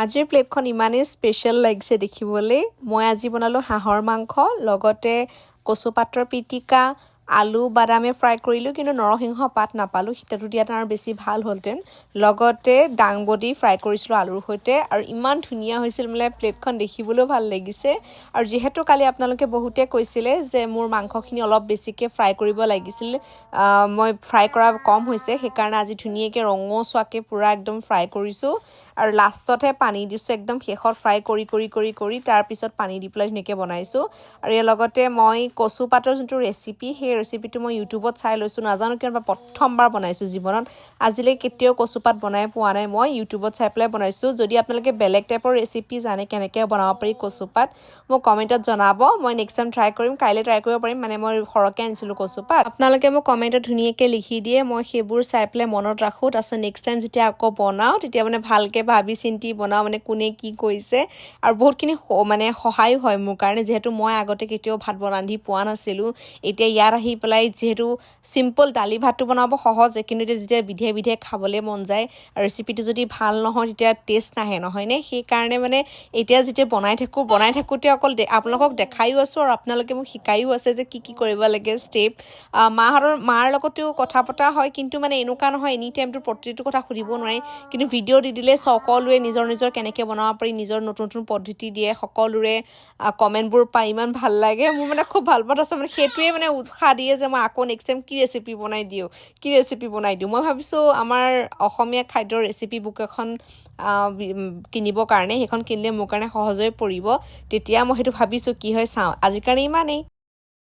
আজিৰ প্লেটখন ইমানেই স্পেচিয়েল লাগিছে দেখিবলৈ। মই আজি বনালোঁ হাঁহৰ মাংস, লগতে কচু পাতৰ পিটিকা, আলু বাদামে ফ্ৰাই কৰিলোঁ, কিন্তু নৰসিংহ পাত নাপালোঁ, সিতাটো দিয়াত আৰু বেছি ভাল হ'লহেঁতেন। লগতে দাংবডি ফ্ৰাই কৰিছিলোঁ আলুৰ সৈতে, আৰু ইমান ধুনীয়া হৈছিল মানে প্লেটখন দেখিবলৈও ভাল লাগিছে। আৰু যিহেতু কালি আপোনালোকে বহুতে কৈছিলে যে মোৰ মাংসখিনি অলপ বেছিকৈ ফ্ৰাই কৰিব লাগিছিল, মই ফ্ৰাই কৰা কম হৈছে, সেইকাৰণে আজি ধুনীয়াকৈ ৰঙচুৱাকৈ পূৰা একদম ফ্ৰাই কৰিছোঁ। আৰু লাষ্টতহে পানী দিছোঁ, একদম শেষত ফ্ৰাই কৰি তাৰপিছত পানী দি পেলাই ধুনীয়াকৈ বনাইছোঁ। আৰু ইয়াৰ লগতে মই কচু পাতৰ যোনটো ৰেচিপি, সেই ৰেচিপিটো মই ইউটিউবত চাই লৈছোঁ। নাজানো কিয় প্ৰথমবাৰ বনাইছোঁ জীৱনত, আজিলৈ কেতিয়াও কচুপাত বনাই পোৱা নাই। মই ইউটিউবত চাই পেলাই বনাইছোঁ। যদি আপোনালোকে বেলেগ টাইপৰ ৰেচিপি জানে কেনেকৈ বনাব পাৰি কচুপাত, মোক কমেণ্টত জনাব। মই নেক্সট টাইম ট্ৰাই কৰিম, কাইলৈ ট্ৰাই কৰিব পাৰিম, মানে মই সৰহকৈ আনিছিলোঁ কচুপাত। আপোনালোকে মোক কমেণ্টত ধুনীয়াকৈ লিখি দিয়ে, মই সেইবোৰ চাই পেলাই মনত ৰাখোঁ। তাৰপিছত নেক্সট টাইম যেতিয়া আকৌ বনাওঁ, তেতিয়া মানে ভালকৈ ভাবি চিন্তি বনাওঁ, মানে কোনে কি কৰিছে। আৰু বহুতখিনি মানে সহায়ো হয় মোৰ কাৰণে, যিহেতু মই আগতে কেতিয়াও ভাত ৰান্ধি পোৱা নাছিলোঁ। এতিয়া ইয়াত আহি পেলাই যিহেতু চিম্পল দালি ভাতটো বনাব সহজ, কিন্তু যেতিয়া বিধে বিধে খাবলৈ মন যায়, আৰু ৰেচিপিটো যদি ভাল নহয় তেতিয়া টেষ্ট নাহে, নহয়নে? সেইকাৰণে মানে এতিয়া যেতিয়া বনাই থাকোঁতে অকল আপোনালোকক দেখায়ো আছোঁ, আৰু আপোনালোকে মোক শিকায়ো আছে যে কি কৰিব লাগে ষ্টেপ। মাৰ লগতেও কথা পতা হয়, কিন্তু মানে এনেকুৱা নহয় এনি টাইমটো প্ৰতিটো কথা সুধিব নোৱাৰি। কিন্তু ভিডিঅ' দি দিলে সকলোৱে নিজৰ কেনেকৈ বনাব পাৰি, নিজৰ নতুন পদ্ধতি দিয়ে, সকলোৰে কমেণ্টবোৰ পাই ইমান ভাল লাগে। মোৰ মানে খুব ভাল পোৱা আছে, মানে সেইটোৱে মানে উৎসাহ দিয়ে যে মই আকৌ নেক্সট টাইম কি ৰেচিপি বনাই দিওঁ। মই ভাবিছোঁ আমাৰ অসমীয়া খাদ্যৰ ৰেচিপি বুক এখন কিনিবৰ কাৰণে, সেইখন কিনিলে মোৰ কাৰণে সহজ হৈ পৰিব। তেতিয়া মই সেইটো ভাবিছোঁ, কি হয় চাওঁ। আজিৰ কাৰণে ইমানেই।